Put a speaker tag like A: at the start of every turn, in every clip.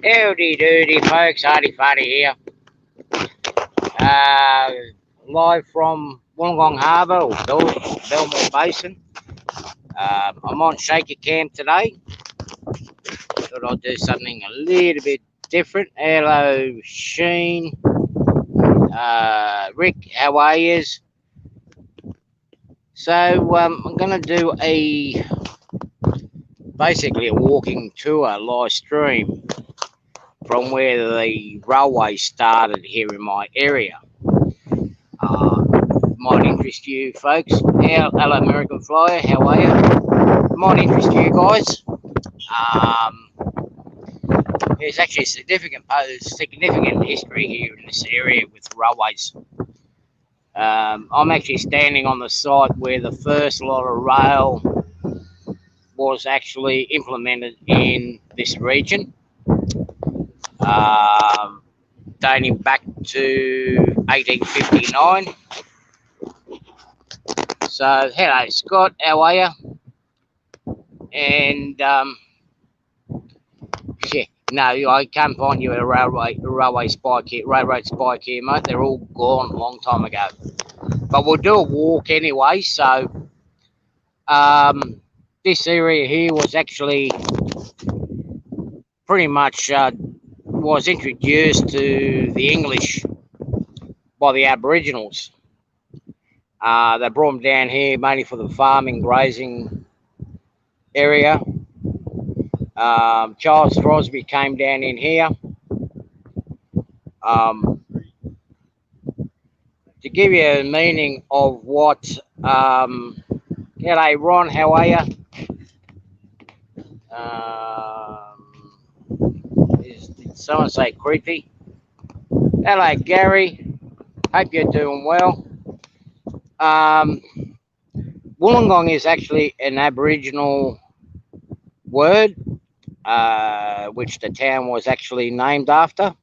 A: Howdy doody folks, Hardy Farty here. Live from Wollongong Harbor or Belmore Basin. I'm on Shaker Camp today. Thought I'd do something a little bit different. Hello Sheen. Rick, how are yous? So I'm gonna do basically a walking tour live stream from where the railway started here in my area. Might interest you folks. Hello American Flyer, how are you? Might interest you guys. There's actually significant history here in this area with railways. I'm actually standing on the site where the first lot of rail was actually implemented in this region, dating back to 1859. So, hello Scott, how are you? And yeah, no, I can't find you a railroad spike here, mate. They're all gone a long time ago. But we'll do a walk anyway. So, this area here was actually pretty much was introduced to the English by the Aboriginals. They brought them down here mainly for the farming, grazing area. Charles Crosby came down in here. To give you a meaning of what, g'day Ron, how are you? Did someone say creepy? Hello Gary, hope you're doing well. Wollongong is actually an Aboriginal word, which the town was actually named after.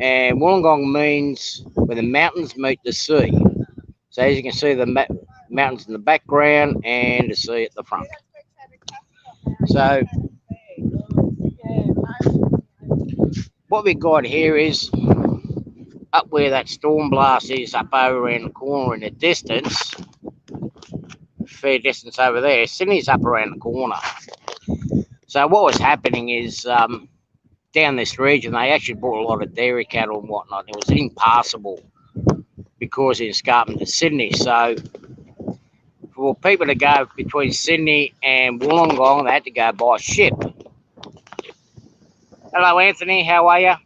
A: And Wollongong means where the mountains meet the sea. So as you can see, the mountains in the background and the sea at the front. So what we got here is up where that storm blast is, up over around the corner in the distance, fair distance over there. Sydney's up around the corner. So what was happening is down this region, they actually brought a lot of dairy cattle and whatnot. It was impassable because it's escarpment to Sydney. So for people to go between Sydney and Wollongong, they had to go by ship. Hello, Anthony. How are you?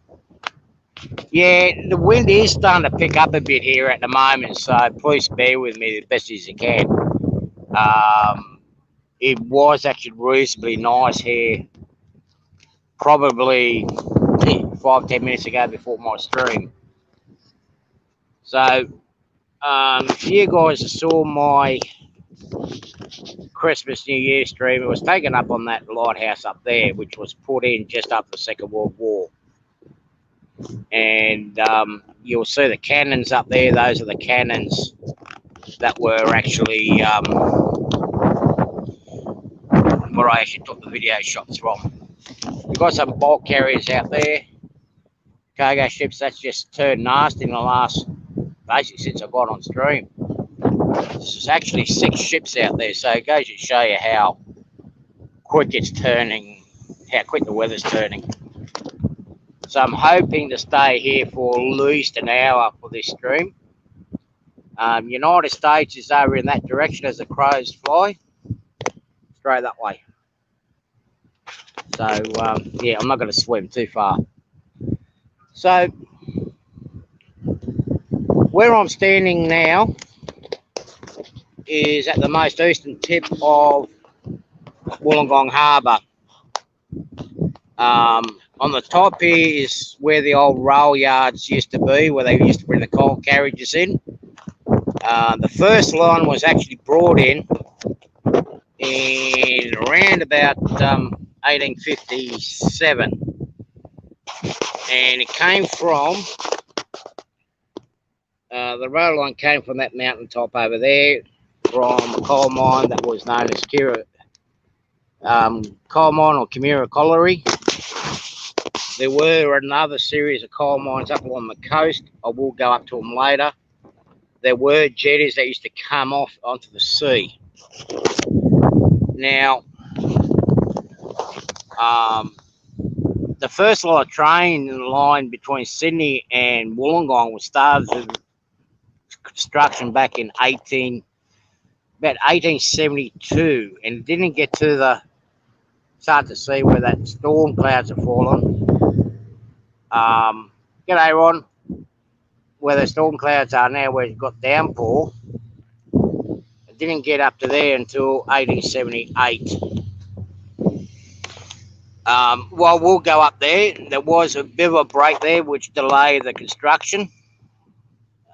A: Yeah, the wind is starting to pick up a bit here at the moment, so please bear with me as best as you can. It was actually reasonably nice here, probably 5-10 minutes ago before my stream. So, if you guys saw my Christmas New Year stream, it was taken up on that lighthouse up there, which was put in just after the Second World War. And you'll see the cannons up there. Those are the cannons that were actually where I actually took the video shots from. We've got some bulk carriers out there, cargo ships. That's just turned nasty in the last, basically since I got on stream. There's actually 6 ships out there, so it goes to show you how quick it's turning, how quick the weather's turning. So I'm hoping to stay here for at least an hour for this stream. United States is over in that direction as the crows fly, straight that way. So yeah, I'm not going to swim too far. So where I'm standing now is at the most eastern tip of Wollongong Harbor. On the top here is where the old rail yards used to be, where they used to bring the coal carriages in. The first line was actually brought in around about 1857, and it came from the rail line came from that mountaintop over there, from a coal mine that was known as coal mine or Kimera Colliery. There were another series of coal mines up along the coast. I will go up to them later. There were jetties that used to come off onto the sea. Now, the first lot of train line between Sydney and Wollongong was started construction back in about 1872, and it didn't get to the start to see where that storm clouds have fallen. G'day, Ron. Where the storm clouds are now, where it's got downpour, it didn't get up to there until 1878. Well, we'll go up there. There was a bit of a break there, which delayed the construction.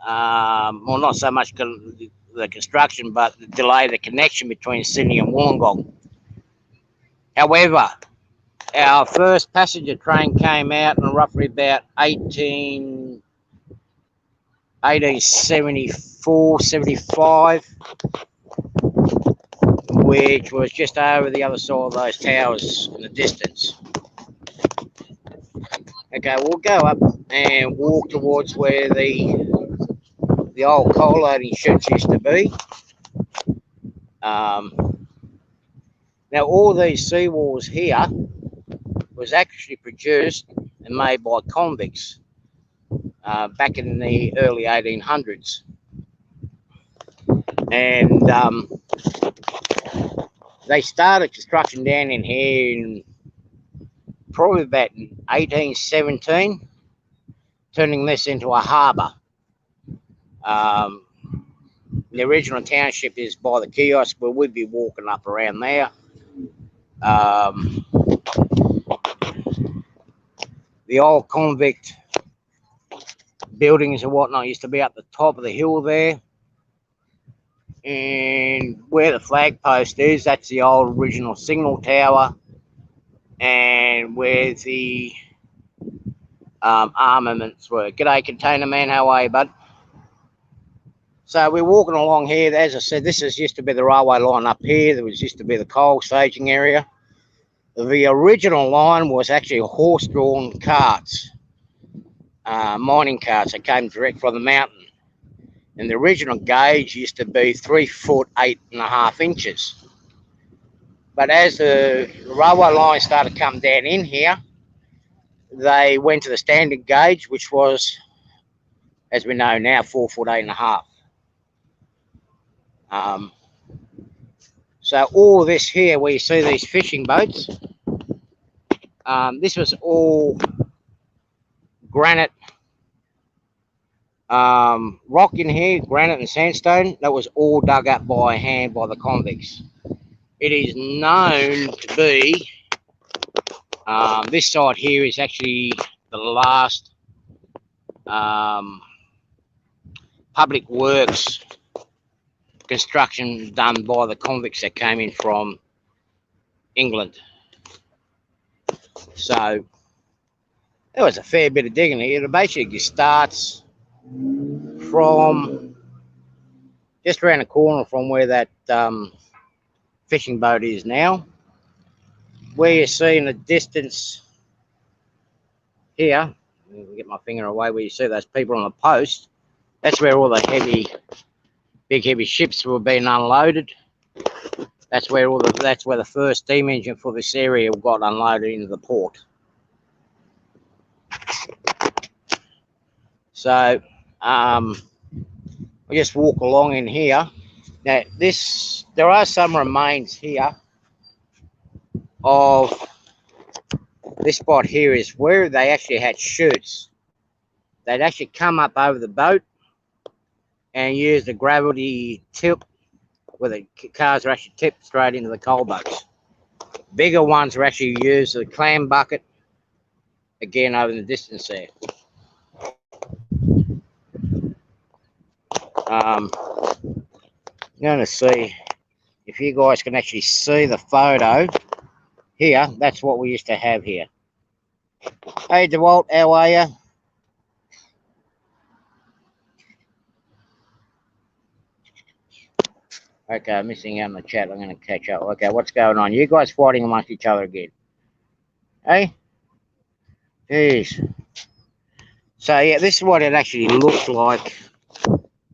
A: Well, not so much the construction, but delayed the connection between Sydney and Wollongong. However, our first passenger train came out in roughly about 1874, 75, which was just over the other side of those towers in the distance. Okay, we'll go up and walk towards where the old coal loading chutes used to be. Now, all these seawalls here was actually produced and made by convicts back in the early 1800s. And they started construction down in here in probably about 1817, turning this into a harbour. The original township is by the kiosk, where we'd be walking up around there. The old convict buildings and whatnot used to be up the top of the hill there. And where the flag post is, that's the old original signal tower. And where the armaments were. G'day, Container Man, how are you, bud? So we're walking along here. As I said, this used to be the railway line up here. There used to be the coal staging area. The original line was actually horse-drawn carts, mining carts that came direct from the mountain. And the original gauge used to be 3 foot 8.5 inches. But as the railway line started to come down in here, they went to the standard gauge, which was, as we know now, 4 foot 8.5. So all this here, where you see these fishing boats, this was all granite rock in here, granite and sandstone. That was all dug up by hand by the convicts. It is known to be, this side here is actually the last public works construction done by the convicts that came in from England. So there was a fair bit of digging here. It basically starts from just around the corner from where that fishing boat is now. Where you see in the distance here, let me get my finger away, where you see those people on the post, that's where all the big heavy ships were being unloaded. That's where the first steam engine for this area got unloaded into the port. So we just walk along in here. Now there are some remains here of this spot here, is where they actually had chutes. They'd actually come up over the boat and use the gravity tilt, where the cars are actually tipped straight into the coal boats. Bigger ones are actually used as a clam bucket, again over in the distance there. I'm going to see if you guys can actually see the photo here. That's what we used to have here. Hey DeWalt, how are you? Okay, I'm missing out on the chat. I'm going to catch up. Okay, what's going on? You guys fighting amongst each other again? Hey? Jeez. So yeah, this is what it actually looked like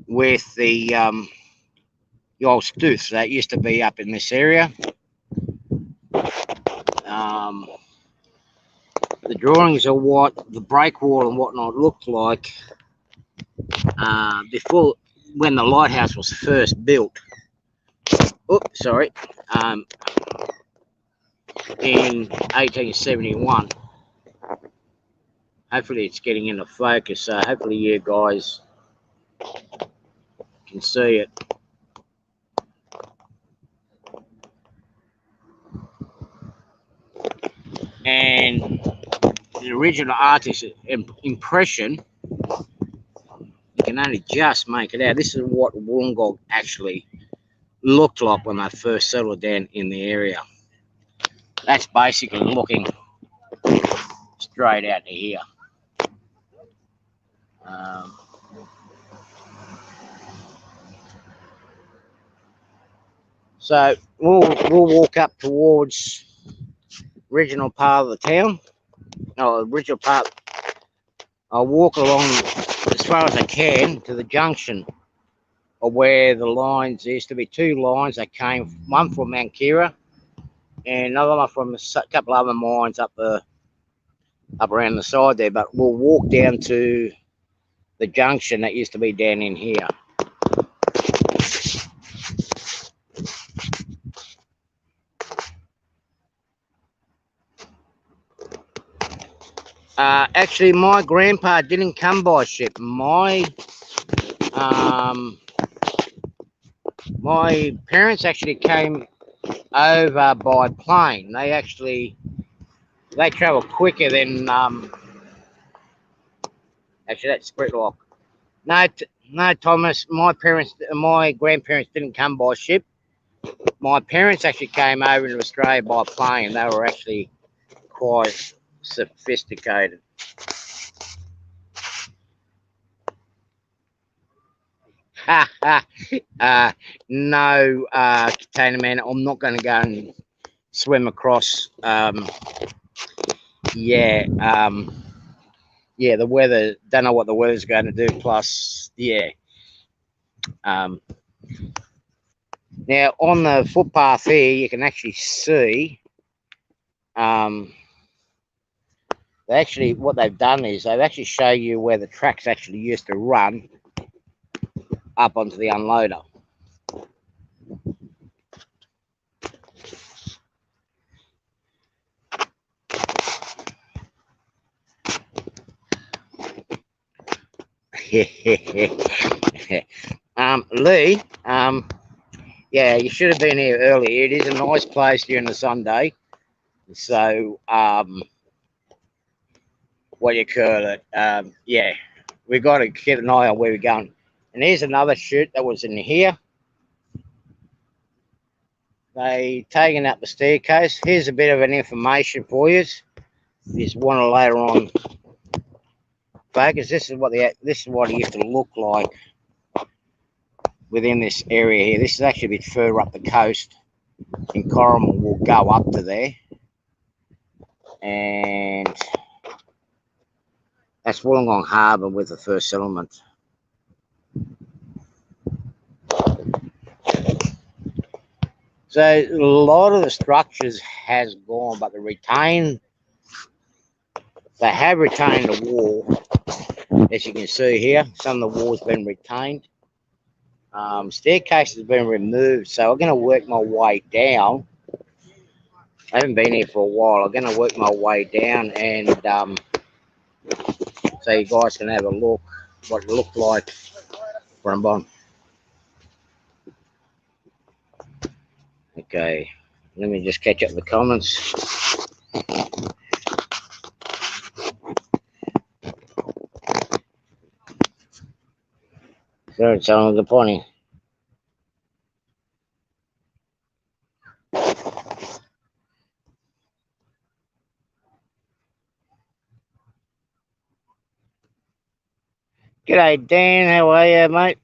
A: with the old stoots that used to be up in this area. The drawings of what the breakwall and whatnot looked like before, when the lighthouse was first built. Oops, sorry. In 1871. Hopefully it's getting into focus, so hopefully you guys can see it. And the original artist's impression, you can only just make it out. This is what Wollongong actually looked like when they first settled down in the area. That's basically looking straight out to here. So we'll walk up towards original part of the town. Original part. I'll walk along as far as I can to the junction of where the lines. There used to be two lines that came, one from Mount Kira and another one from a couple other mines up around the side there. But we'll walk down to the junction that used to be down in here. Actually, my grandpa didn't come by ship. My parents actually came over by plane. They travel quicker than actually that's Spritlock. No, Thomas. My grandparents didn't come by ship. My parents actually came over to Australia by plane. They were actually quite sophisticated. No, Container Man, I'm not going to go and swim across. The weather, don't know what the weather's going to do. Plus, now on the footpath here, you can actually see, what they've done is they've actually show you where the tracks actually used to run up onto the unloader. Lee, you should have been here earlier. It is a nice place during the Sunday. So, what do you call it? We got to keep an eye on where we're going. And here's another chute that was in here. They taken up the staircase. Here's a bit of an information for you. Just want to later on focus. This is what it used to look like within this area here. This is actually a bit further up the coast. In Corrimal, we'll go up to there, and that's Wollongong Harbor with the first settlement. So a lot of the structures has gone, but they have retained the wall. As you can see here, some of the wall's been retained. Staircase has been removed, so I'm going to work my way down. I haven't been here for a while. I'm going to work my way down, and so you guys can have a look what it looked like from bottom. Okay, let me just catch up the comments. Third song of the pony. G'day, Dan. How are you, mate?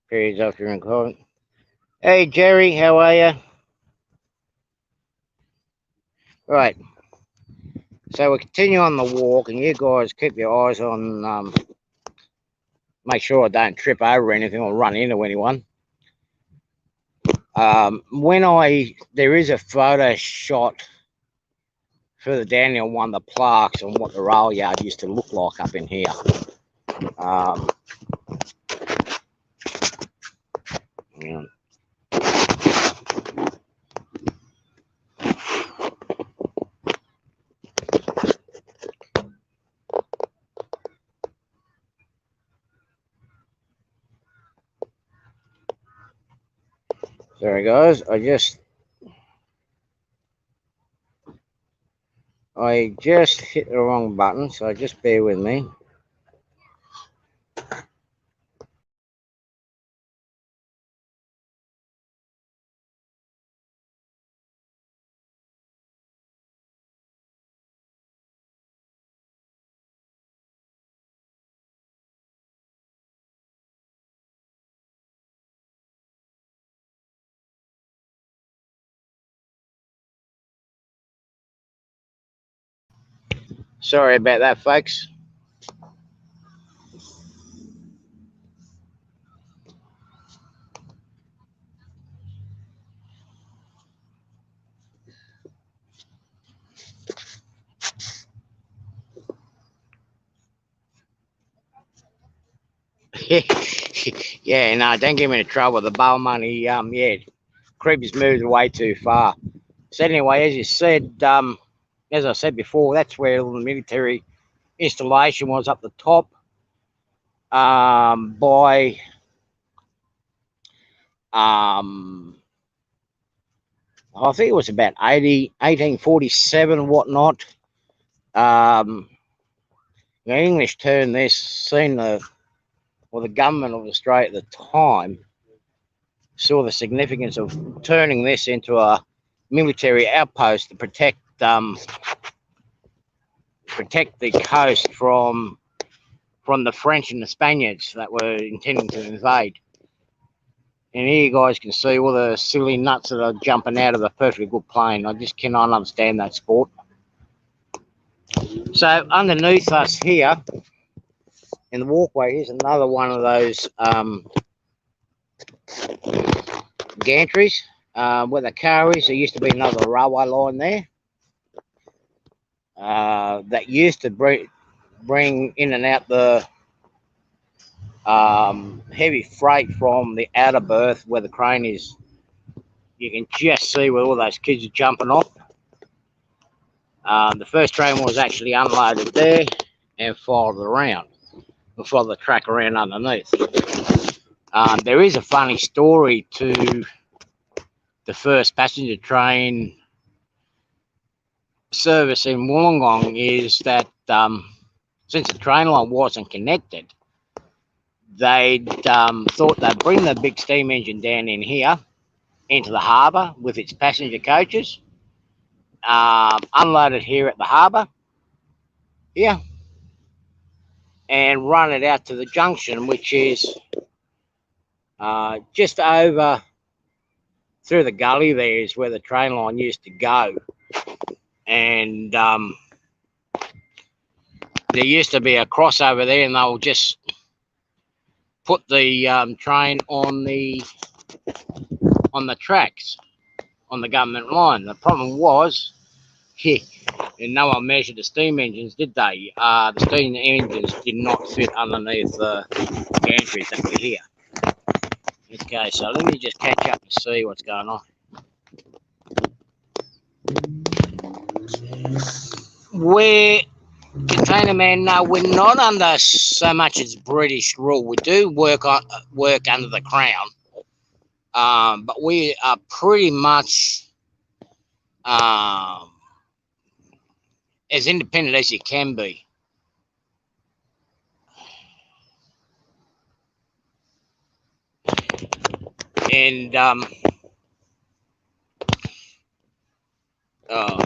A: Periods after recording. Hey, Jerry. How are you? Right. So we continue on the walk, and you guys keep your eyes on, make sure I don't trip over anything or run into anyone. There is a photo shot further down on one of the plaques on what the rail yard used to look like up in here. Yeah. Sorry guys, I just hit the wrong button, so just bear with me. Sorry about that, folks. Yeah, no, don't get me into trouble. The bail money, yeah, creepers moved way too far. So anyway, as I said before, that's where the military installation was up the top. By I think it was about 1847 and whatnot. The English turned this, the government of Australia at the time saw the significance of turning this into a military outpost to protect the coast from the French and the Spaniards that were intending to invade. And here you guys can see all the silly nuts that are jumping out of a perfectly good plane. I just cannot understand that sport. So underneath us here in the walkway, here's another one of those gantries where the car is. There used to be another railway line there that used to bring in and out the heavy freight from the outer berth where the crane is. You can just see where all those kids are jumping off. The first train was actually unloaded there and followed the track around underneath. There is a funny story to the first passenger train service in Wollongong, is that since the train line wasn't connected, they thought they'd bring the big steam engine down in here into the harbour with its passenger coaches, unload it here at the harbour here, and run it out to the junction, which is just over through the gully. There is where the train line used to go, and there used to be a crossover there, and they'll just put the train on the tracks on the government line. The problem was, and no one measured the steam engines, did they? The steam engines did not fit underneath the gantries that were here. Okay, so let me just catch up and see what's going on. We're Container Man, no, we're not under so much as British rule. We do work under the Crown, but we are pretty much as independent as you can be. And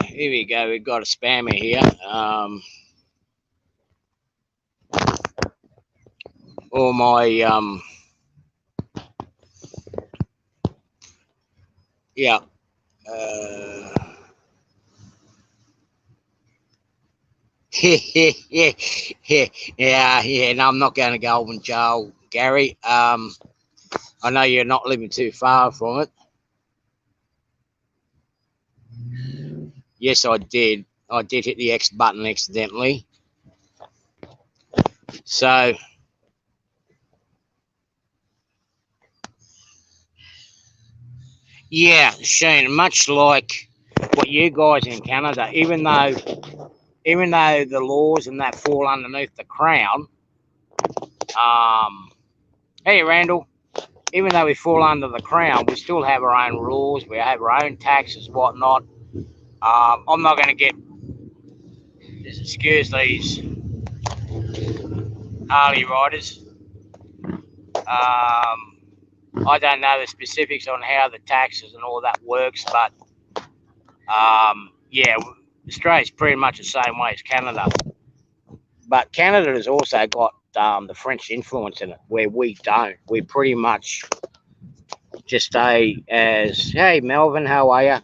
A: here we go. We've got a spammer here. All my yeah. Yeah. No, I'm not going to go in jail, Gary. I know you're not living too far from it. Yes, I did. I did hit the X button accidentally. So, yeah, Shane, much like what you guys in Canada, even though the laws and that fall underneath the Crown, hey, Randall, even though we fall under the Crown, we still have our own rules. We have our own taxes, whatnot. I'm not going to get, excuse these Harley riders. I don't know the specifics on how the taxes and all that works, but yeah, Australia's pretty much the same way as Canada. But Canada has also got the French influence in it, where we don't. We pretty much just stay as, hey, Melvin, how are you?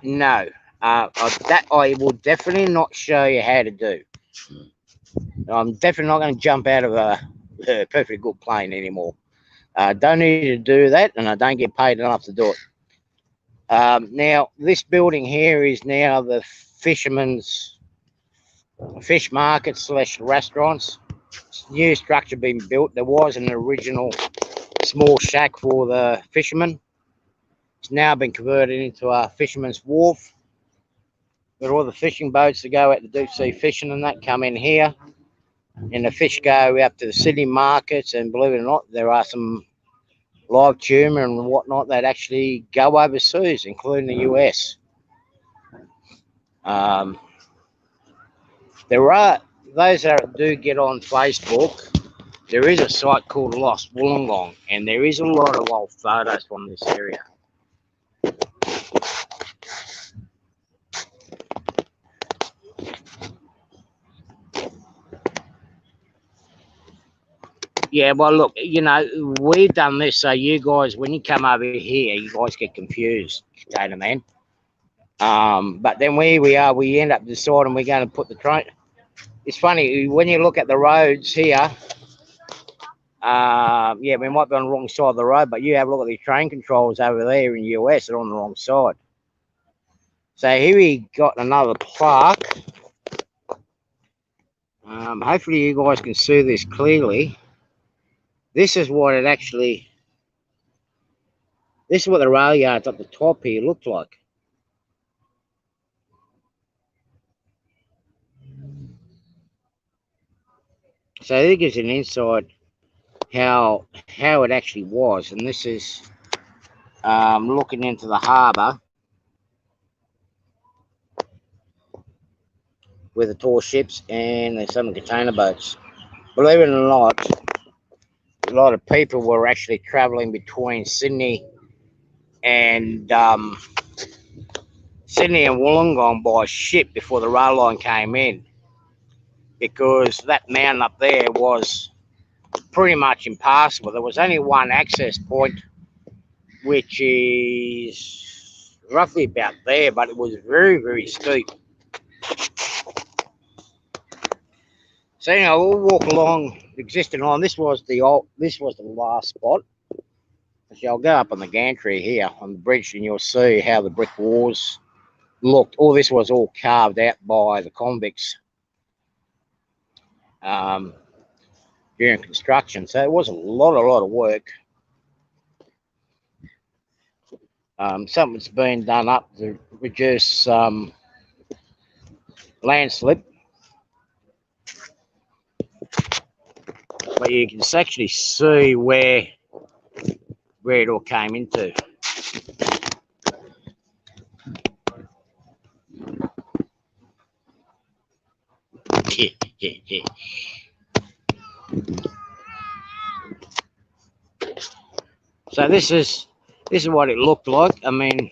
A: No. That I will definitely not show you how to do. I'm definitely not going to jump out of a perfectly good plane anymore. Don't need to do that, and I don't get paid enough to do it. Now, this building here is now the fisherman's fish market / restaurants. New structure being built. There was an original small shack for the fishermen. It's now been converted into a fisherman's wharf, where all the fishing boats that go out to deep sea fishing and that come in here, and the fish go up to the Sydney markets. And believe it or not, there are some live tuna and whatnot that actually go overseas, including the US. There are those that do get on Facebook. There is a site called Lost Wollongong, and there is a lot of old photos from this area. Yeah, well, look, we've done this so you guys, when you come over here, you guys get confused, Container Man. But then we end up deciding we're going to put the train. It's funny, when you look at the roads here, yeah, we might be on the wrong side of the road, but you have a look at the train controls over there in the US, they're on the wrong side. So here we got another plaque. Hopefully you guys can see this clearly. This is what it actually, this is what the rail yards up the top here looked like. So it gives an insight how it actually was. And this is looking into the harbour with the tall ships and there's some container boats. Believe it or not, a lot of people were actually travelling between Sydney and Wollongong by ship before the rail line came in, because that mountain up there was pretty much impassable. There was only one access point, which is roughly about there, but it was very, very steep. So we'll walk along the existing line. This was the last spot. So I'll go up on the gantry here on the bridge, and you'll see how the brick walls looked. All this was all carved out by the convicts during construction. So it was a lot of work. Something's been done up to reduce landslip. But you can actually see where it all came into. Yeah. So this is what it looked like. I mean,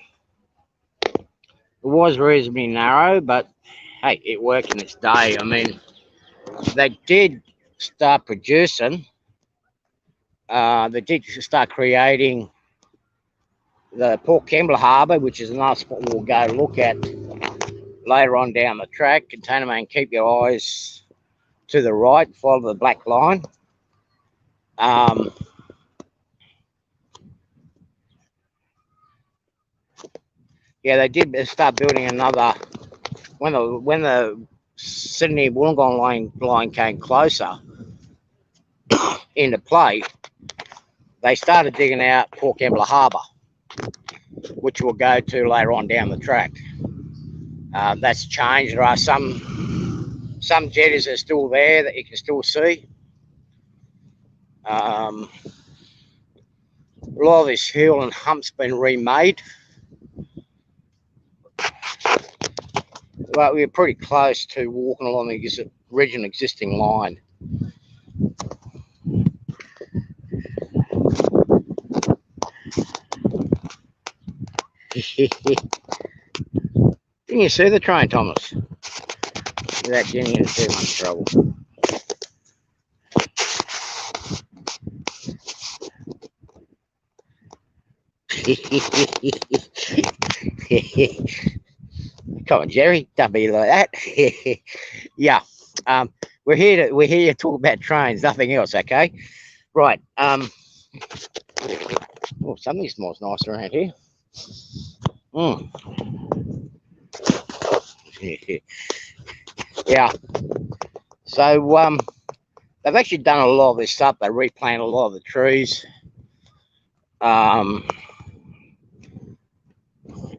A: it was reasonably narrow, but hey, it worked in its day. I mean, they did start producing they did start creating the Port Kembla Harbor, which is another spot we'll go look at later on down the track. Container man, keep your eyes to the right, follow the black line. Yeah, they did start building another when the Sydney Wollongong line came closer into play. They started digging out Port Kembla Harbor, which we'll go to later on down the track. That's changed. There are some jetties that are still there that you can still see. A lot of this hill and hump's been remade, but we're pretty close to walking along the original existing line. Can you see the train, Thomas? Without getting into too much trouble. Come on, Jerry, don't be like that. Yeah, we're here to talk about trains, nothing else. Okay, right. Oh, something smells nice around here. Yeah. So they've actually done a lot of this stuff. They replanted a lot of the trees.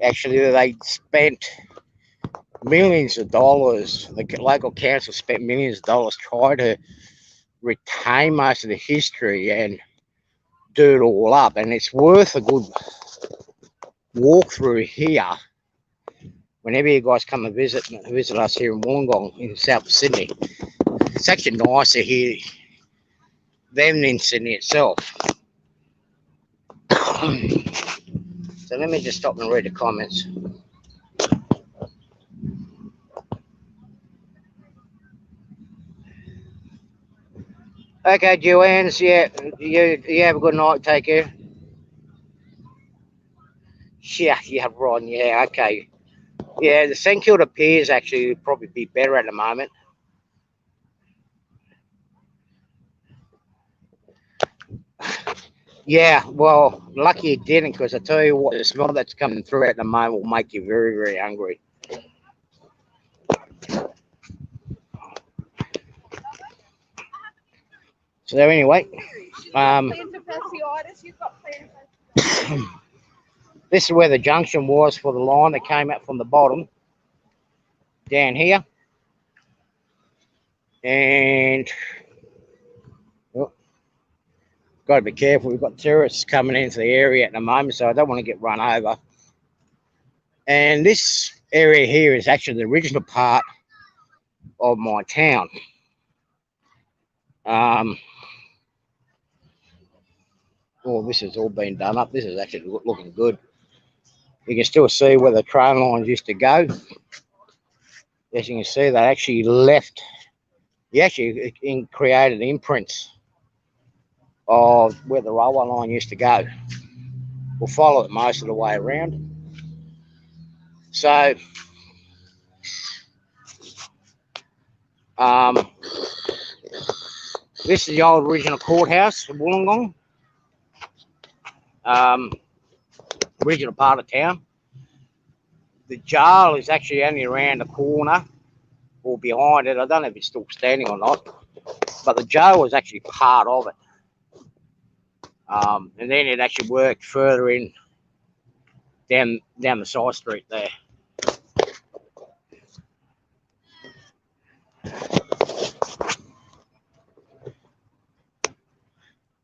A: Actually, they spent millions of dollars. The local council spent millions of dollars trying to retain most of the history and do it all up. And it's worth a good walk through here whenever you guys come and visit us here in Wollongong in South Sydney. It's actually nicer here than in Sydney itself. So let me just stop and read the comments. Okay, Joanne's, yeah, you have a good night, take care. Yeah, Ron, yeah, okay. Yeah, the St Kilda Piers actually would probably be better at the moment. Yeah, well, lucky it didn't, because I tell you what, the smell that's coming through at the moment will make you very, very hungry. So anyway, this is where the junction was for the line that came out from the bottom down here. And got to be careful. We've got tourists coming into the area at the moment, so I don't want to get run over. And this area here is actually the original part of my town. Well, this has all been done up. This is actually looking good. You can still see where the train lines used to go. As you can see, they actually left. He actually created imprints of where the railway line used to go. We'll follow it most of the way around. So, this is the old original courthouse of Wollongong. Original part of town. The jail is actually only around the corner or behind it. I don't know if it's still standing or not, but the jail was actually part of it. And then it actually worked further in down the side street there.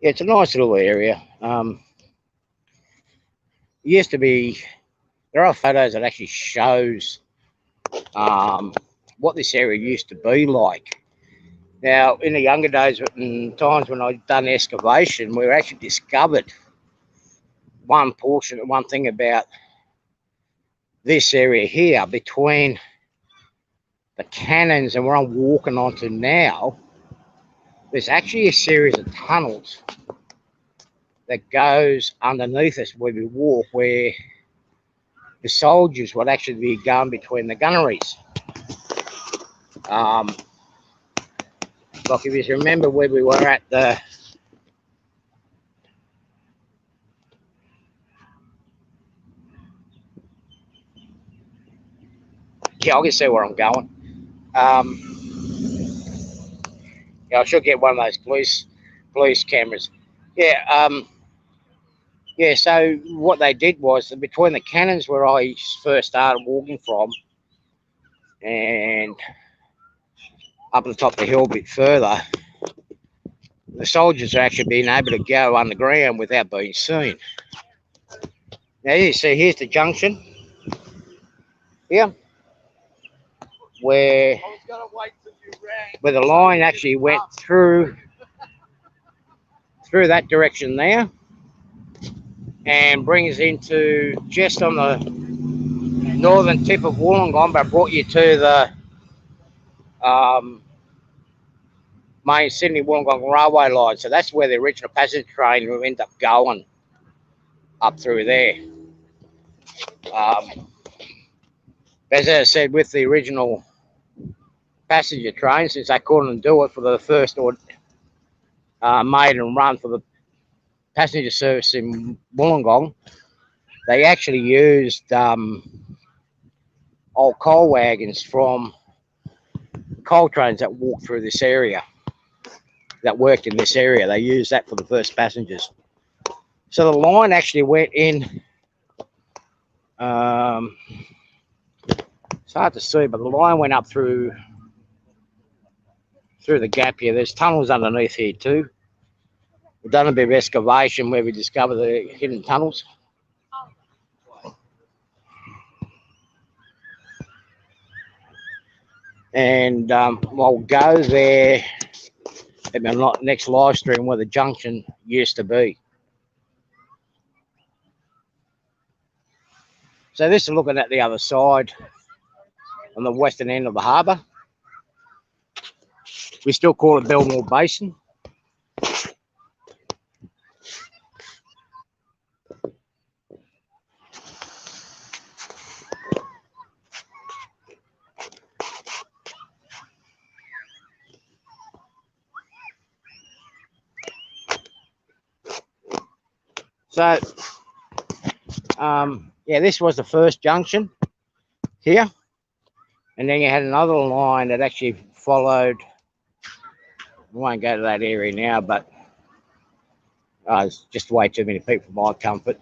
A: Yeah, it's a nice little area. It used to be. There are photos that actually shows what this area used to be like. Now, in the younger days, in times when I'd done excavation, we actually discovered one thing about this area here between the cannons and where I'm walking onto now. There's actually a series of tunnels that goes underneath us where we walk, where the soldiers would actually be going between the gunneries. Like if you remember where we were at the I can see where I'm going. Yeah, I should get one of those police cameras. Yeah, yeah. So what they did was between the cannons where I first started walking from, and up the top of the hill a bit further, the soldiers are actually being able to go underground without being seen. Now you see, here's the junction here, where the line actually went through that direction there, and brings into just on the northern tip of Wollongong, but brought you to the main Sydney Wollongong railway line. So that's where the original passenger train will end up going, up through there. As I said, with the original passenger train, since they couldn't do it for the first maiden run for the passenger service in Wollongong, they actually used old coal wagons from coal trains that walked through this area, that worked in this area. They used that for the first passengers. So the line actually went in, it's hard to see, but the line went up through the gap here. There's tunnels underneath here too. We've done a bit of excavation where we discovered the hidden tunnels. And I'll go there in my next live stream where the junction used to be. So this is looking at the other side on the western end of the harbour. We still call it Belmore Basin. So, yeah, this was the first junction here. And then you had another line that actually followed. I won't go to that area now, but it's just way too many people for my comfort.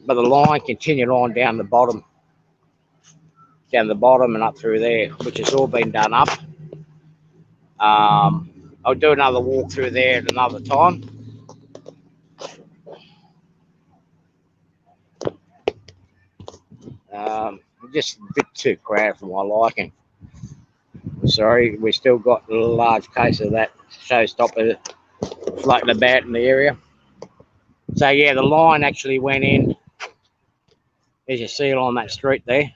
A: But the line continued on down the bottom and up through there, which has all been done up. I'll do another walk through there at another time. Just a bit too crowded for my liking. Sorry, we still got a large case of that showstopper floating about in the area. So yeah, the line actually went in, as you see along that street there,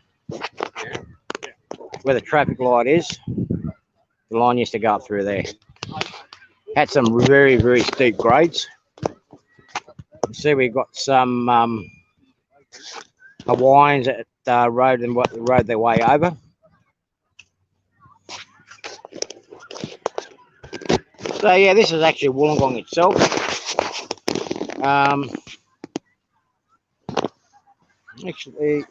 A: where the traffic light is. The line used to go up through there. Had some very, very steep grades. You see, we got some Hawaiians that rode their way over. So yeah, this is actually Wollongong itself. Actually,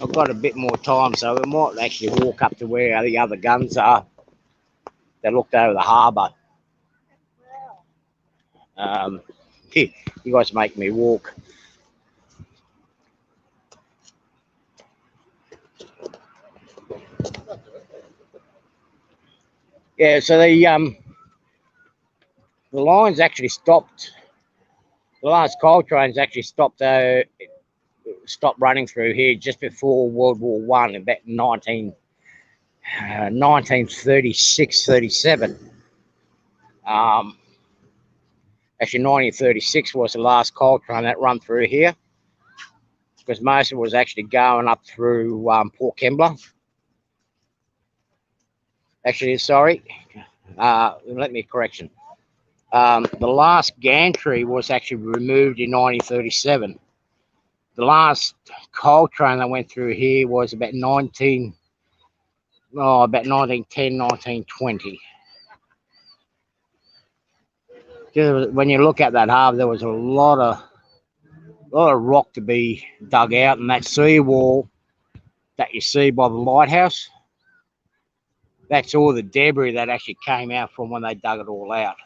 A: I've got a bit more time, so we might actually walk up to where the other guns are that looked over the harbour. You guys make me walk. Yeah, so the lines actually stopped. The last coal trains actually stopped running through here just before World War One, about 1936, 37. Actually, 1936 was the last coal train that run through here, because most of it was actually going up through Port Kembla. Actually, sorry, let me correction. The last gantry was actually removed in 1937. The last coal train that went through here was about 1910, 1920. When you look at that harbour, there was a lot of rock to be dug out, and that seawall that you see by the lighthouse, that's all the debris that actually came out from when they dug it all out.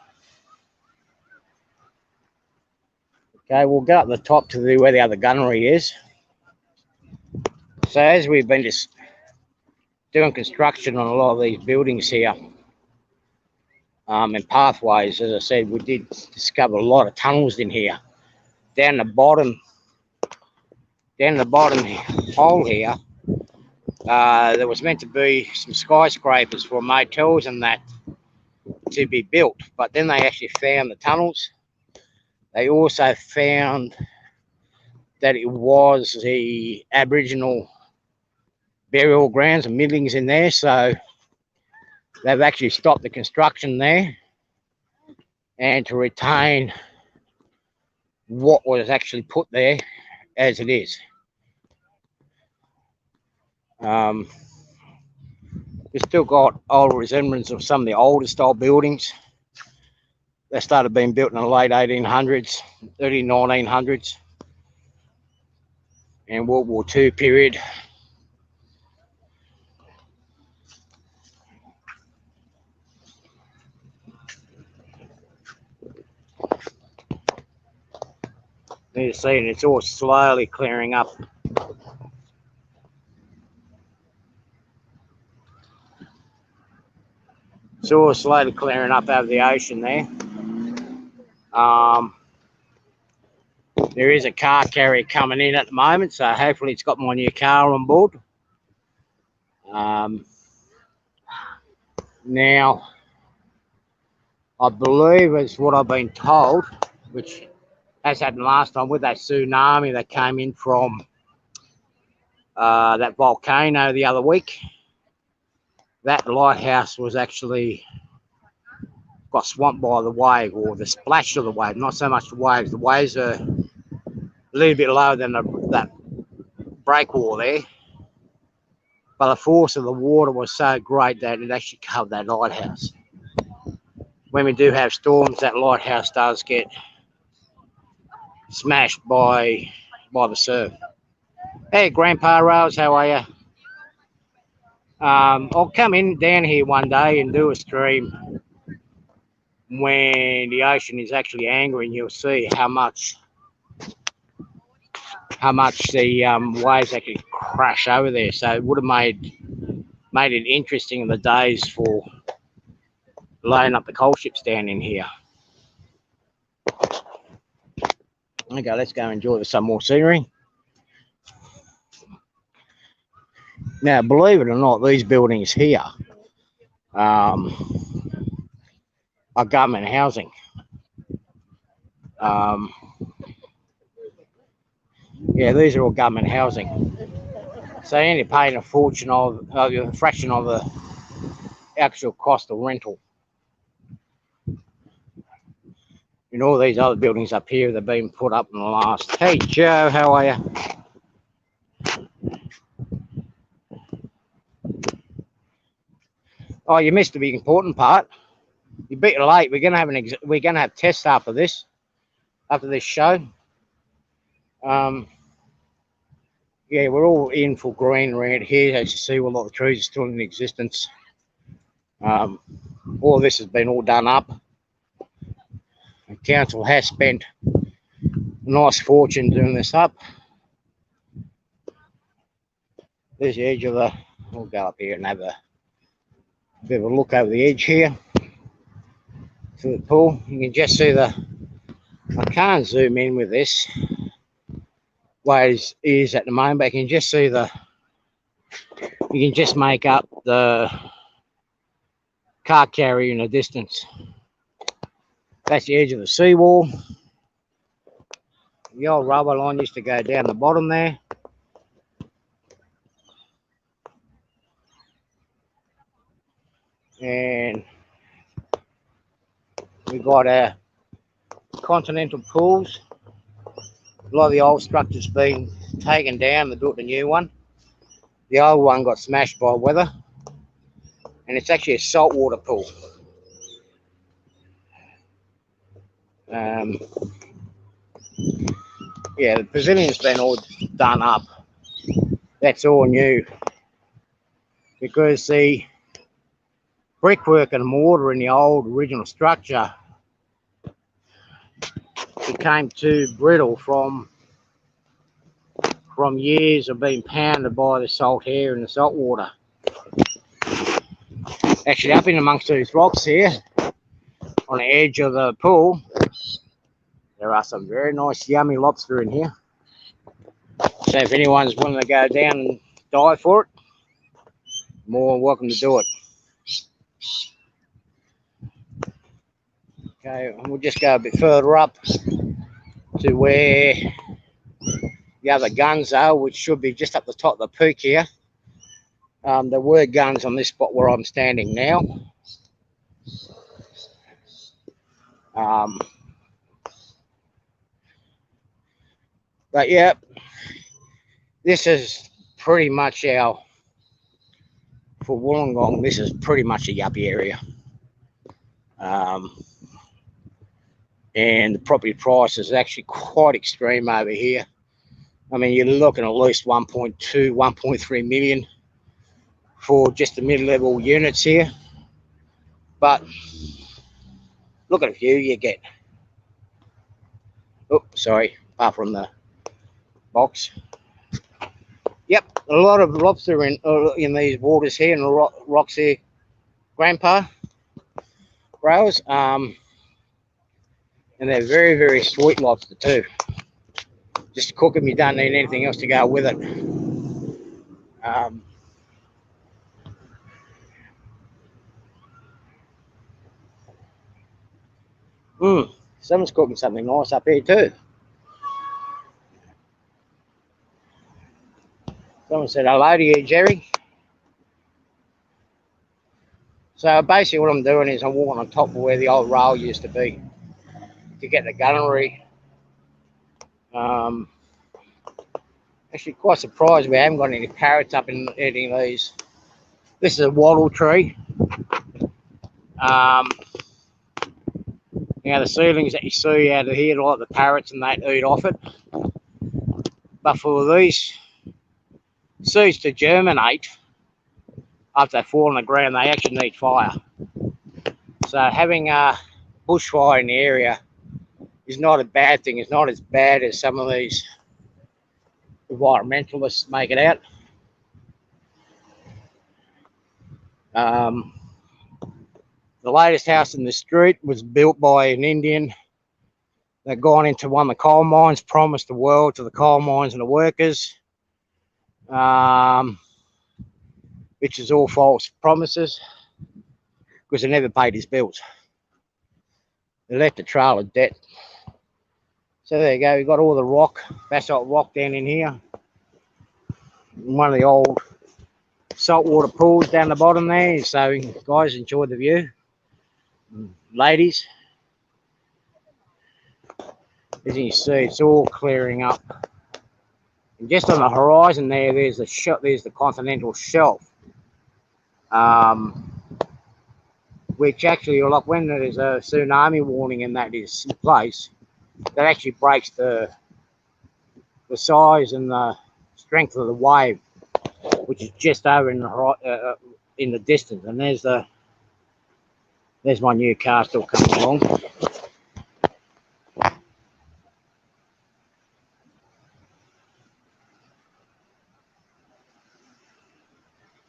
A: Okay, we'll go up the top to where the other gunnery is. So as we've been just doing construction on a lot of these buildings here, and pathways, as I said, we did discover a lot of tunnels in here. Down the bottom hole here, there was meant to be some skyscrapers for motels and that to be built, but then they actually found the tunnels. They also found that it was the Aboriginal burial grounds and millings in there, so they've actually stopped the construction there, and to retain what was actually put there as it is. We've still got old resemblance of some of the older style buildings. They started being built in the late 1800s, early 1900s, and World War II period. You see, and it's all slowly clearing up. It's all slowly clearing up out of the ocean there. There is a car carrier coming in at the moment, so hopefully it's got my new car on board. Now, I believe it's what I've been told, which has happened last time with that tsunami that came in from that volcano the other week. That lighthouse was actually got swamped by the wave, or the splash of the wave, not so much the waves. The waves are a little bit lower than that breakwall there, but the force of the water was so great that it actually covered that lighthouse. When we do have storms, that lighthouse does get smashed by the surf. Hey, Grandpa Rose, how are you? I'll come in down here one day and do a stream when the ocean is actually angry, and you'll see how much the waves actually crash over there. So it would have made it interesting in the days for laying up the coal ships down in here. Okay, let's go enjoy some more scenery. Now, believe it or not, these buildings here are government housing. Yeah, these are all government housing. So you're only paying a fortune of a fraction of the actual cost of rental. And all these other buildings up here, they've been put up in the last. Hey, Joe, how are you? Oh, you missed the big important part. You beat it late. We're gonna have tests after this show. Yeah, we're all in for green around here. As you see, a lot of the trees are still in existence. All this has been all done up. The council has spent a nice fortune doing this up. There's the edge of the. We'll go up here and have a bit of a look over the edge here to the pool. You can just see the. I can't zoom in with this way it is at the moment, but you can just see the. You can just make up the car carrier in the distance. That's the edge of the seawall. The old rubber line used to go down the bottom there. And We've got continental pools. A lot of the old structures been taken down. They built a new one. The old one got smashed by weather, and it's actually a saltwater pool. Yeah, the pavilion's been all done up. That's all new, because the brickwork and mortar in the old original structure became too brittle from years of being pounded by the salt air and the salt water. Actually, up in amongst these rocks here, on the edge of the pool, there are some very nice yummy lobster in here. So if anyone's willing to go down and dive for it, more than welcome to do it. Okay, and we'll just go a bit further up to where the other guns are, which should be just up the top of the peak here. There were guns on this spot where I'm standing now. But yeah, this is pretty much for Wollongong, this is pretty much a yuppie area. And the property price is actually quite extreme over here. I mean, you're looking at least 1.2, 1.3 million for just the mid-level units here. But look at a view you get. Oh, sorry, apart from the box. Yep, a lot of lobster in these waters here, and the rocks here, Grandpa Rose. And they're very, very sweet lobster too. Just to cook them, you don't need anything else to go with it. Someone's cooking something nice up here too. Someone said hello to you, Jerry. So basically what I'm doing is I'm walking on top of where the old rail used to be to get the gunnery. Actually quite surprised we haven't got any parrots up in eating these. This is a wattle tree. Now the seedlings that you see out of here, like the parrots, and they eat off it. But for these seeds to germinate after they fall on the ground, they actually need fire. So having a bushfire in the area is not a bad thing. It's not as bad as some of these environmentalists make it out. The latest house in the street was built by an Indian that gone into one of the coal mines, promised the world to the coal mines and the workers, which is all false promises, because they never paid his bills. They left a trail of debt. So there you go, we've got all the rock, basalt rock down in here. One of the old saltwater pools down the bottom there. So guys, enjoy the view. Ladies, as you can see, it's all clearing up. And just on the horizon there, there's the continental shelf, which actually, like when there's a tsunami warning and that is in place, that actually breaks the size and the strength of the wave, which is just over in the distance. And there's my new car still coming along.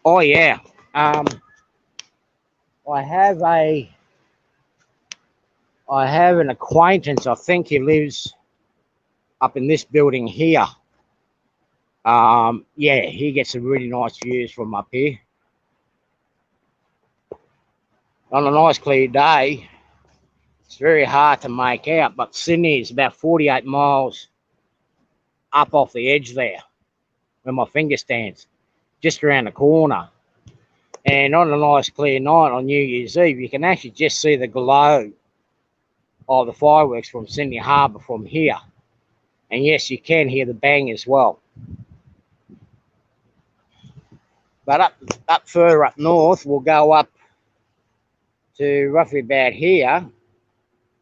A: Oh yeah, I have an acquaintance. I think he lives up in this building here. Yeah, he gets some really nice views from up here. On a nice clear day, it's very hard to make out, but Sydney is about 48 miles up off the edge there, where my finger stands, just around the corner. And on a nice clear night on New Year's Eve, you can actually just see the glow of the fireworks from Sydney Harbour from here. And yes, you can hear the bang as well. But up further up north, we'll go up to roughly about here.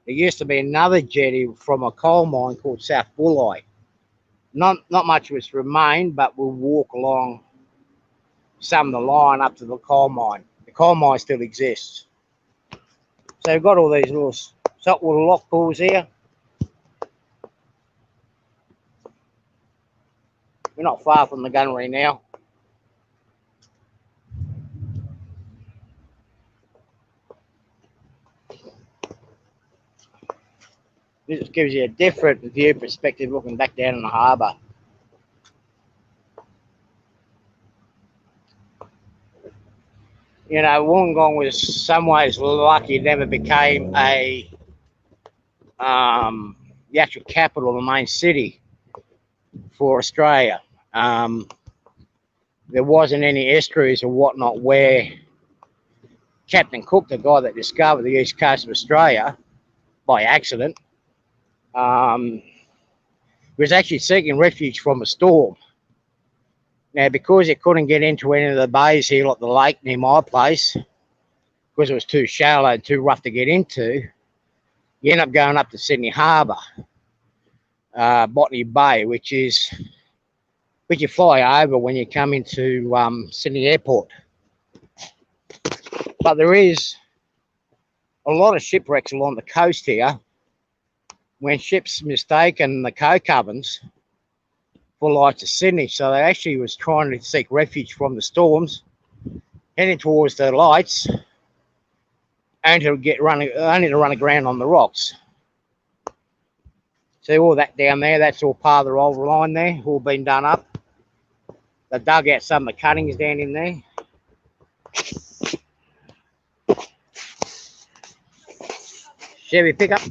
A: There used to be another jetty from a coal mine called South Bulli. Not much was remained, but we'll walk along some of the line up to the coal mine. The coal mine still exists. So we've got all these little saltwater lock pools here. We're not far from the gunnery now. This gives you a different view perspective looking back down in the harbour. You know, Wollongong was some ways lucky it never became the actual capital, the main city for Australia. There wasn't any estuaries or whatnot where Captain Cook, the guy that discovered the east coast of Australia by accident, was actually seeking refuge from a storm. Now, because he couldn't get into any of the bays here, like the lake near my place, because it was too shallow and too rough to get into, you end up going up to Sydney Harbour, Botany Bay, which you fly over when you come into Sydney Airport. But there is a lot of shipwrecks along the coast here when ships mistaken the coke ovens for lights of Sydney. So they actually was trying to seek refuge from the storms, heading towards the lights, only to run aground on the rocks. See all that down there? That's all part of the old line there, all been done up. They dug out some of the cuttings down in there. Chevy pickup.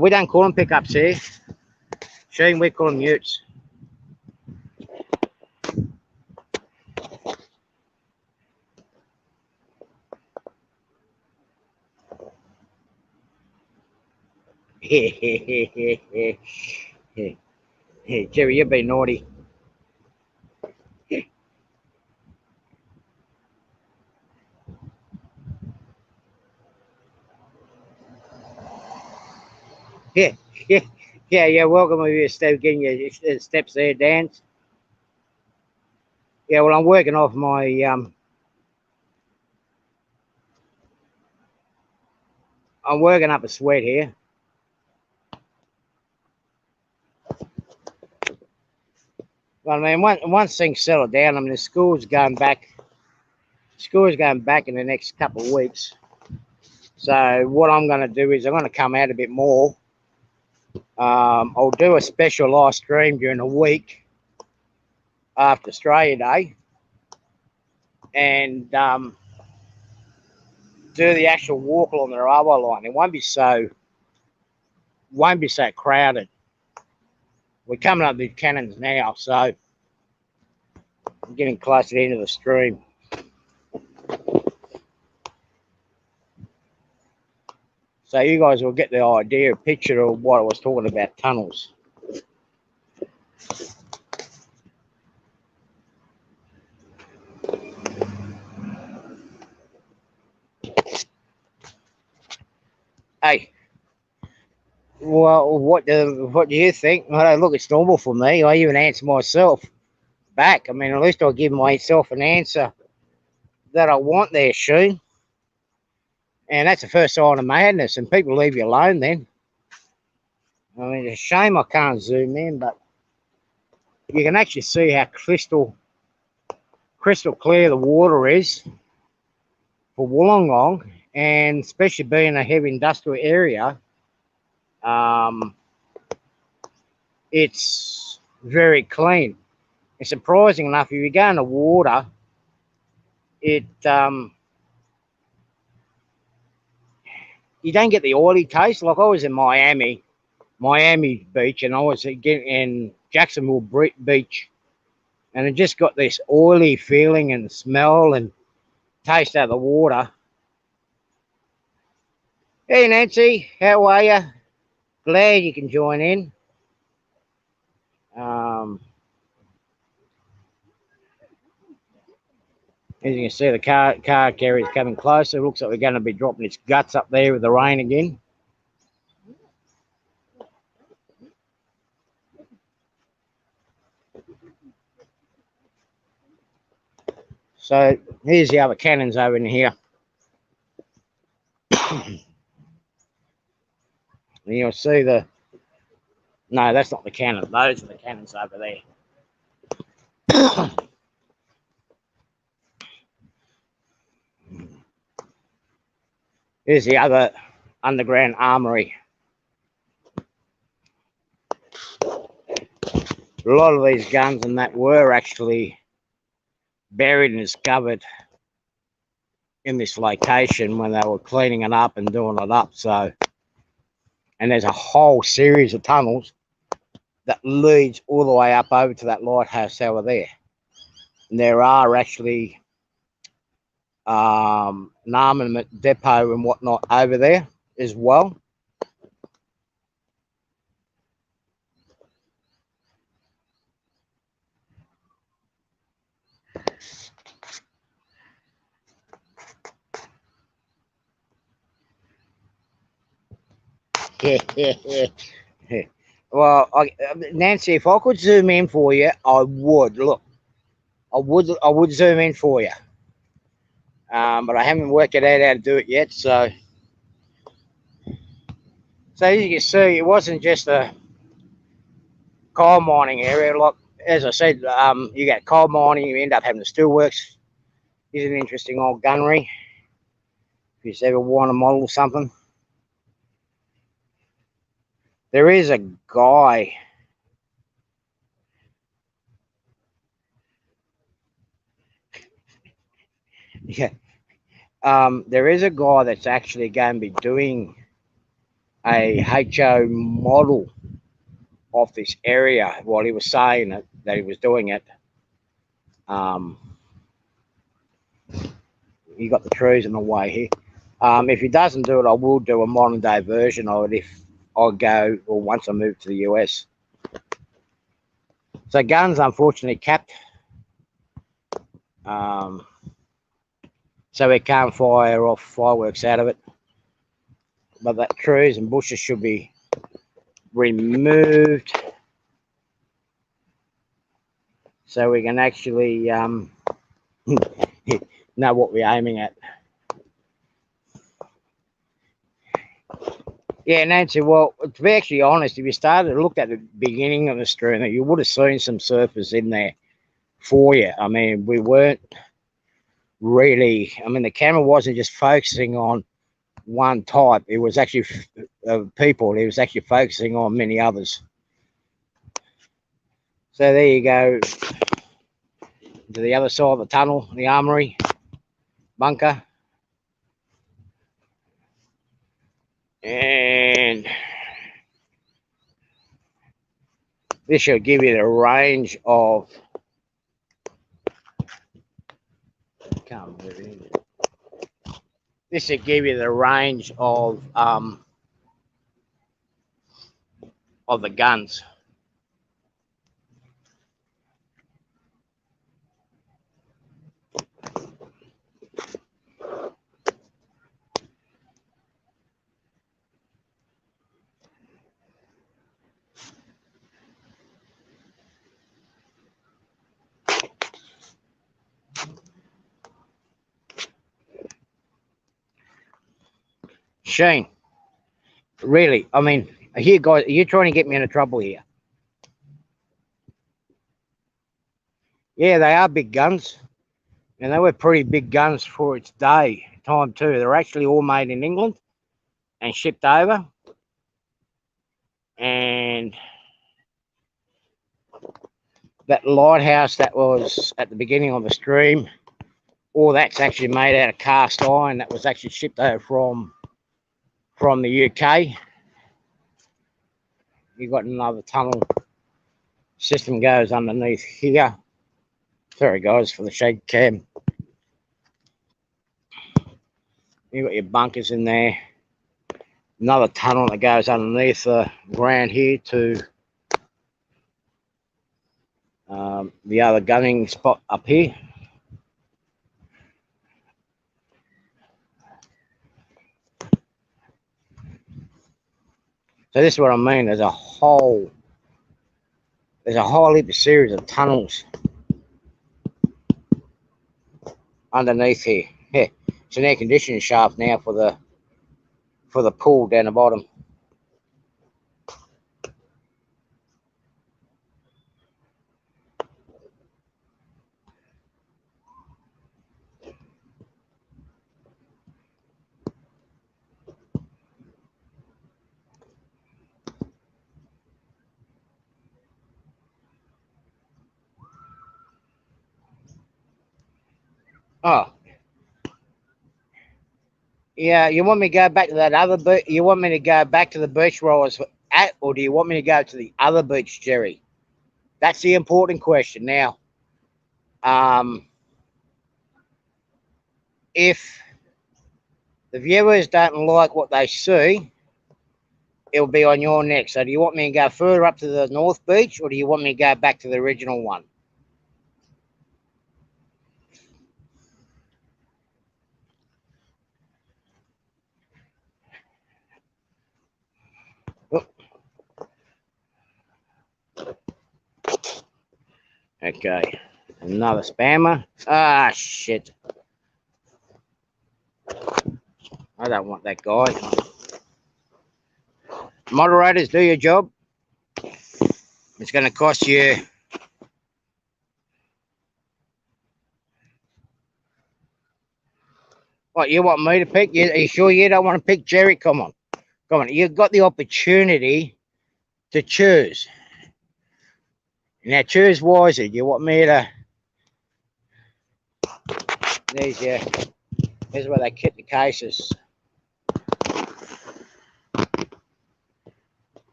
A: We don't call them pickups here. Shane, we call them utes. Hey, Jerry, you've been naughty. Yeah. Welcome with you, Steve. Getting your steps there, Dan. Yeah, well, I'm working off my I'm working up a sweat here. But I mean, once things settle down, I mean, the school's going back in the next couple of weeks. So what I'm going to do is I'm going to come out a bit more. I'll do a special live stream during the week after Australia Day, and do the actual walk along the railway line. It won't be so crowded. We're coming up these cannons now, so I'm getting close to the end of the stream. So you guys will get the idea, a picture of what I was talking about, tunnels. Hey, well, what do you think? Well, look, it's normal for me. I even answer myself back. I mean, at least I'll give myself an answer that I want there, Sheen. And that's the first sign of madness, and people leave you alone then. I mean, it's a shame I can't zoom in, but you can actually see how crystal clear the water is for Wollongong, and especially being a heavy industrial area, it's very clean. And surprising enough, if you go in the water, you don't get the oily taste. Like I was in Miami Beach, and I was in Jacksonville Beach, and it just got this oily feeling and smell and taste out of the water. Hey Nancy, how are you? Glad you can join in. Um, as you can see, the car carrier's coming closer. Looks like we're going to be dropping its guts up there with the rain again. So here's the other cannons over in here. And you'll see the... No, that's not the cannon. Those are the cannons over there. Here's the other underground armory. A lot of these guns and that were actually buried and discovered in this location when they were cleaning it up and doing it up. So, and there's a whole series of tunnels that leads all the way up over to that lighthouse over there. And there are actually an armament depot and whatnot over there as well. Well, Nancy, if I could zoom in for you, I would. Look, I would zoom in for you, but I haven't worked it out how to do it yet. So as you can see, it wasn't just a coal mining area. Like as I said, you got coal mining, you end up having the steelworks. Here's an interesting old gunnery. If you ever want to model something, there is a guy. Yeah, there is a guy that's actually going to be doing a HO model of this area. While he was saying that he was doing it, you got the trees in the way here. If he doesn't do it, I will do a modern day version of it if I go, or once I move to the US. So guns unfortunately capped, so we can't fire off fireworks out of it, but that trees and bushes should be removed so we can actually know what we're aiming at. Yeah, Nancy, well, to be actually honest, if you started to look at the beginning of the stream, you would have seen some surfers in there for you. I mean, we weren't really... I mean, the camera wasn't just focusing on one type. It was actually people. It was actually focusing on many others. So there you go, to the other side of the tunnel, the armory bunker. And this should give you the range of... Can't move it in. This should give you the range of the guns. Shane, really, I mean, here, guys, are you trying to get me into trouble here? Yeah, they are big guns, and they were pretty big guns for its day time too. They're actually all made in England and shipped over. And that lighthouse that was at the beginning of the stream, all that's actually made out of cast iron. That was actually shipped over from the UK. You've got another tunnel system goes underneath here. Sorry guys for the shake cam. You've got your bunkers in there. another tunnel that goes underneath the ground here to the other gunning spot up here. So this is what I mean. There's a whole heap of series of tunnels underneath here. Yeah, it's an air conditioning shaft now for the pool down the bottom. Oh, yeah. You want me to go back to that other beach? You want me to go back to the beach where I was at, or do you want me to go to the other beach, Jerry? That's the important question. Now, if the viewers don't like what they see, it'll be on your neck. So do you want me to go further up to the North Beach, or do you want me to go back to the original one? Oh, okay, another spammer. Ah, shit. I don't want that guy. Moderators, do your job. It's going to cost you. What, you want me to pick? Are you sure you don't want to pick Jerry? Come on. Come on. You've got the opportunity to choose. Now, choose wisely. Do you want me to... Here's where they keep the cases.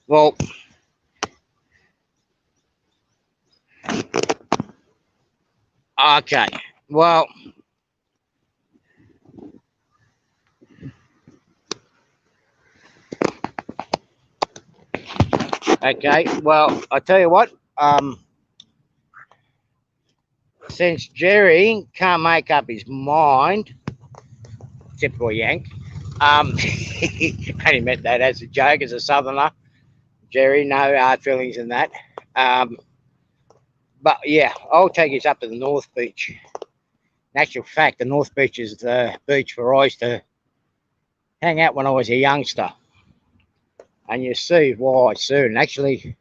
A: Well... Okay. Well... Okay, well, I tell you what, since Jerry can't make up his mind, typical Yank, he only meant that as a joke, as a southerner, Jerry, no hard feelings in that. But yeah, I'll take us up to the North Beach. In actual fact, the North Beach is the beach where I used to hang out when I was a youngster. And you see why soon. Actually,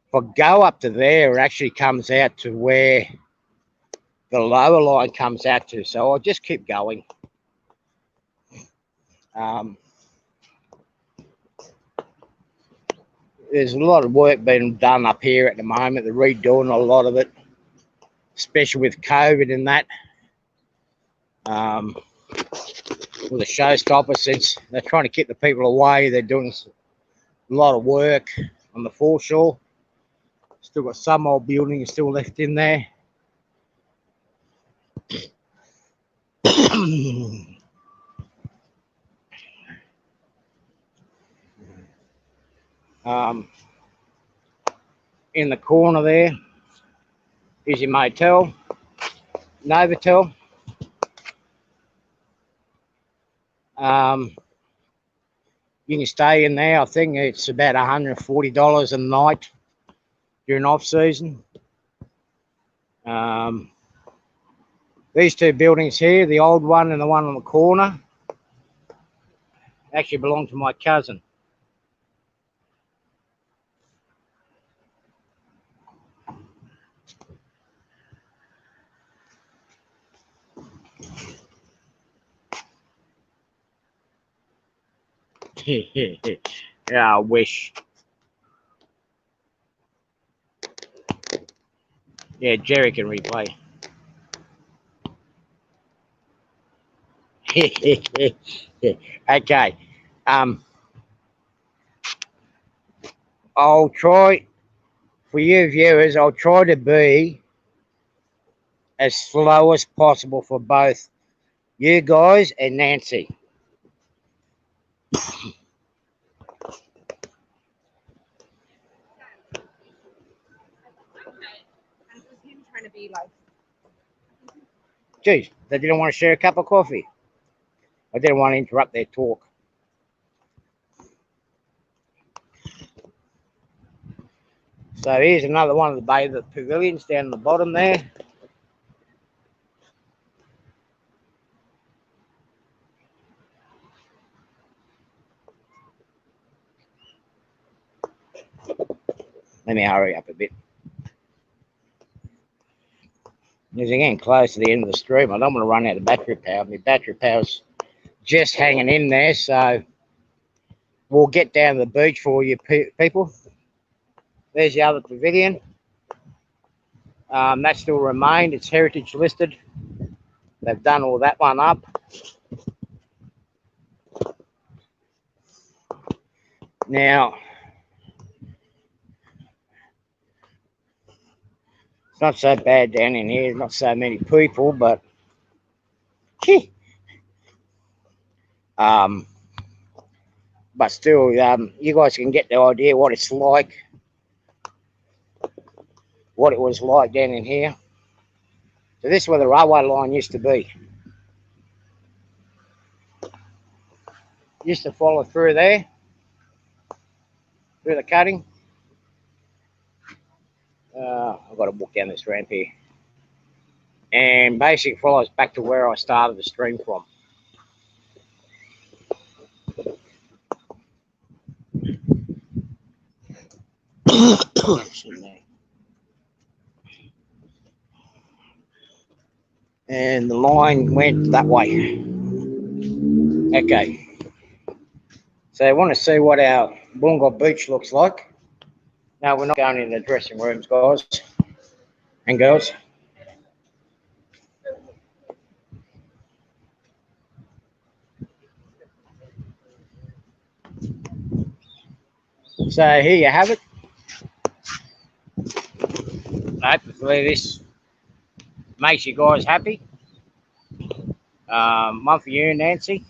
A: if I go up to there, it actually comes out to where the lower line comes out to. So I'll just keep going. There's a lot of work being done up here at the moment. They're redoing a lot of it, especially with COVID and that. With the showstopper, since they're trying to keep the people away, they're doing a lot of work on the foreshore. Still got some old buildings still left in there. In the corner there is your motel, Novotel. You can stay in there. I think it's about $140 a night during off season. These two buildings here, the old one and the one on the corner, actually belong to my cousin. Yeah, I wish. Yeah, Jerry can replay. Okay. I'll try, for you viewers, I'll try to be as slow as possible for both you guys and Nancy. Geez, they didn't want to share a cup of coffee. I didn't want to interrupt their talk. So here's another one of the bather pavilions down the bottom there. Let me hurry up a bit. As I'm getting close to the end of the stream, I don't want to run out of battery power. My battery power's just hanging in there, so we'll get down to the beach for you people. There's the other pavilion. That still remained. It's heritage listed. They've done all that one up. Now, it's not so bad down in here. Not so many people, but but still, you guys can get the idea what it's like, what it was like down in here. So this is where the railway line used to be. Used to follow through there, through the cutting. I've got to walk down this ramp here. And basically follows back to where I started the stream from. And the line went that way. Okay. So I want to see what our Wollongong beach looks like. No, we're not going in the dressing rooms, guys and girls. So here you have it. Hopefully this makes you guys happy. One for you, Nancy.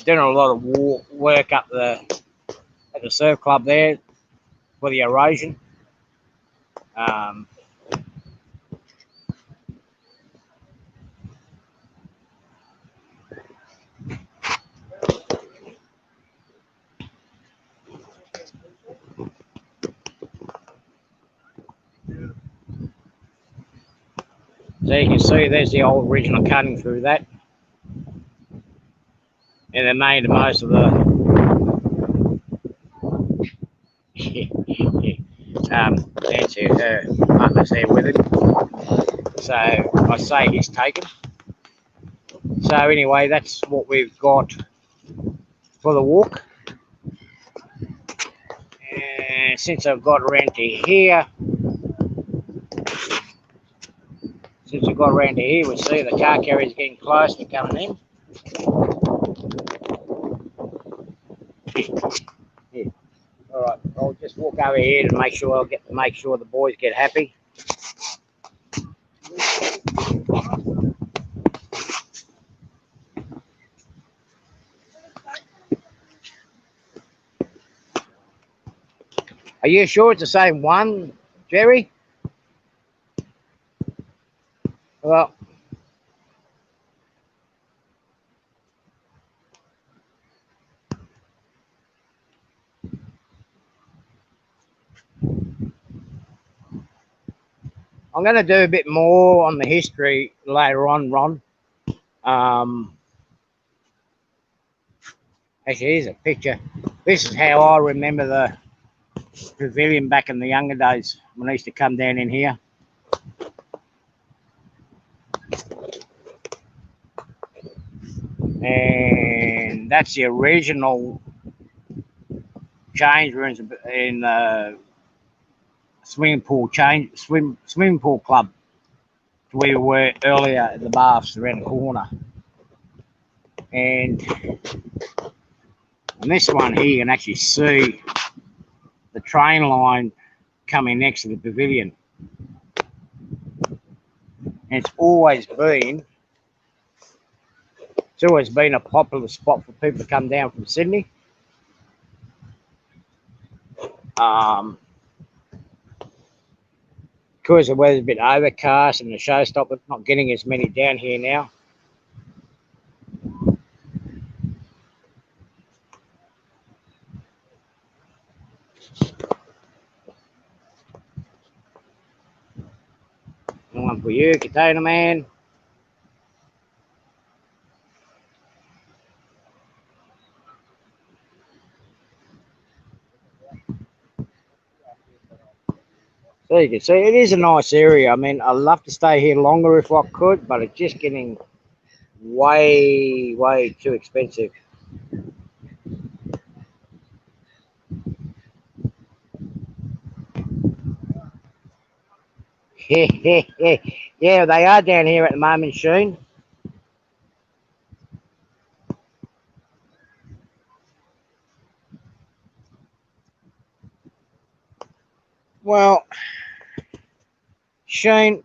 A: Doing a lot of work up at the surf club there for the erosion. So you can see there's the old original cutting through that. And they made most of the Nancy, her partner's there with it. So I say he's taken. So anyway, that's what we've got for the walk. And since I've got around to here, we see the car carrier's getting close to coming in. Yeah. All right, I'll just walk over here to make sure the boys get happy. Are you sure it's the same one, Jerry? Well, I'm going to do a bit more on the history later on, Ron. Actually, here's a picture. This is how I remember the pavilion back in the younger days when I used to come down in here. And that's the original change rooms in the swimming pool club where we were earlier at the baths around the corner. And on this one here, you can actually see the train line coming next to the pavilion. And it's always been a popular spot for people to come down from Sydney. Because the weather's a bit overcast and the show stopped, not getting as many down here now. One for you, Container Man. So you can see it is a nice area. I mean, I'd love to stay here longer if I could, but it's just getting way too expensive. Yeah, they are down here at the moment, Sheen. Well, Sheen,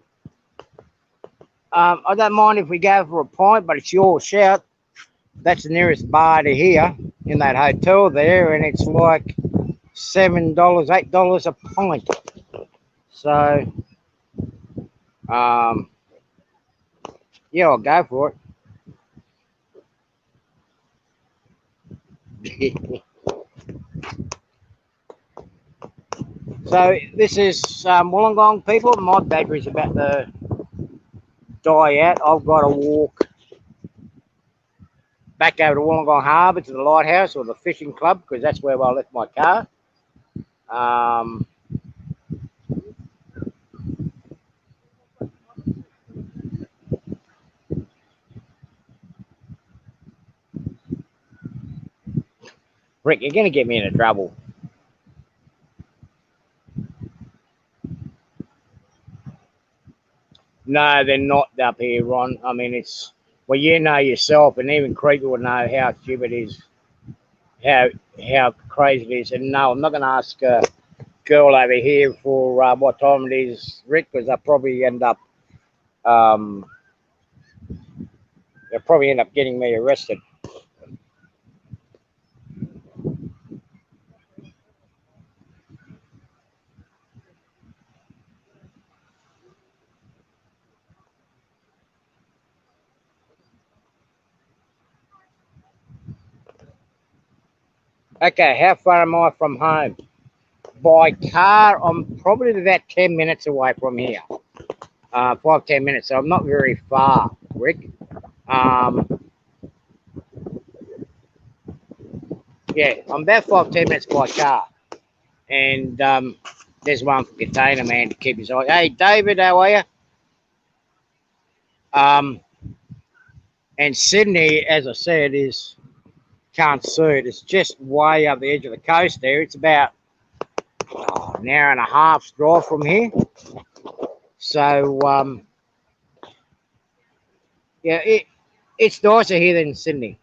A: I don't mind if we go for a pint, but it's your shout. That's the nearest bar to here in that hotel there, and it's like $7, $8 a pint. So, yeah, I'll go for it. So this is Wollongong people. My battery's about to die out. I've got to walk back over to Wollongong Harbor to the lighthouse or the fishing club because that's where I left my car. Rick, you're going to get me into trouble. No, they're not up here, Ron. I mean, it's, well, you know yourself, and even Creepy would know how stupid it is, how crazy it is. And no, I'm not going to ask a girl over here for what time it is, Rick, because they'll probably end up, getting me arrested. Okay, how far am I from home? By car, I'm probably about 10 minutes away from here. 5-10 minutes, so I'm not very far, Rick. Yeah, I'm about 5-10 minutes by car. And there's one for Container Man to keep his eye. Hey, David, how are you? And Sydney, as I said, can't see it. It's just way up the edge of the coast there. It's about an hour and a half's drive from here. So, yeah, it's nicer here than Sydney.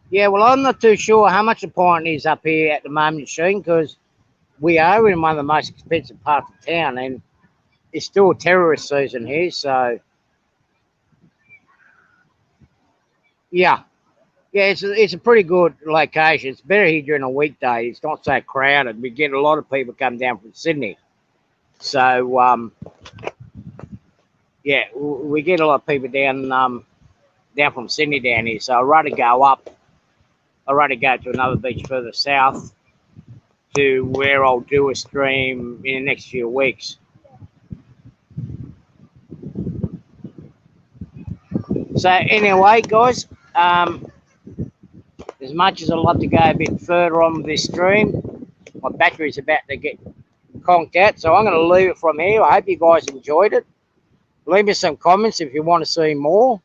A: Yeah, well, I'm not too sure how much a pint is up here at the moment, Sheen, because we are in one of the most expensive parts of town, and it's still terrorist season here, so yeah. Yeah, it's a pretty good location. It's better here during a weekday. It's not so crowded. We get a lot of people come down from Sydney. So, yeah, we get a lot of people down from Sydney down here. So I'd rather go up. I'd rather go to another beach further south to where I'll do a stream in the next few weeks. So anyway, guys, as much as I'd love to go a bit further on this stream, my battery's about to get conked out, so I'm going to leave it from here. I hope you guys enjoyed it. Leave me some comments if you want to see more.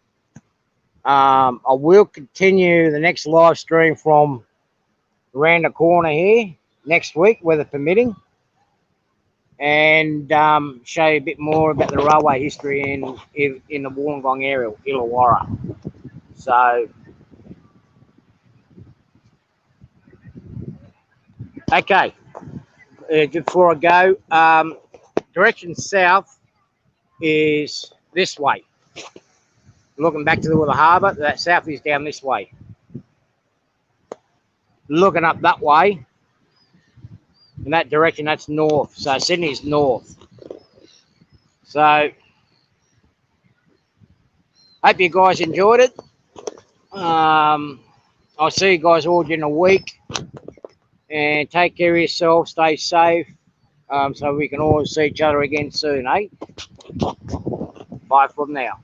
A: I will continue the next live stream from around the corner here next week, weather permitting, and show you a bit more about the railway history in the Wollongong area, Illawarra. So Okay, before I go, direction south is this way. Looking back to the Wollongong Harbor, that south is down this way. Looking up that way, in that direction, that's north. So Sydney's north. So, hope you guys enjoyed it. I'll see you guys all during the week. And take care of yourself, stay safe. So we can all see each other again soon, eh? Bye from now.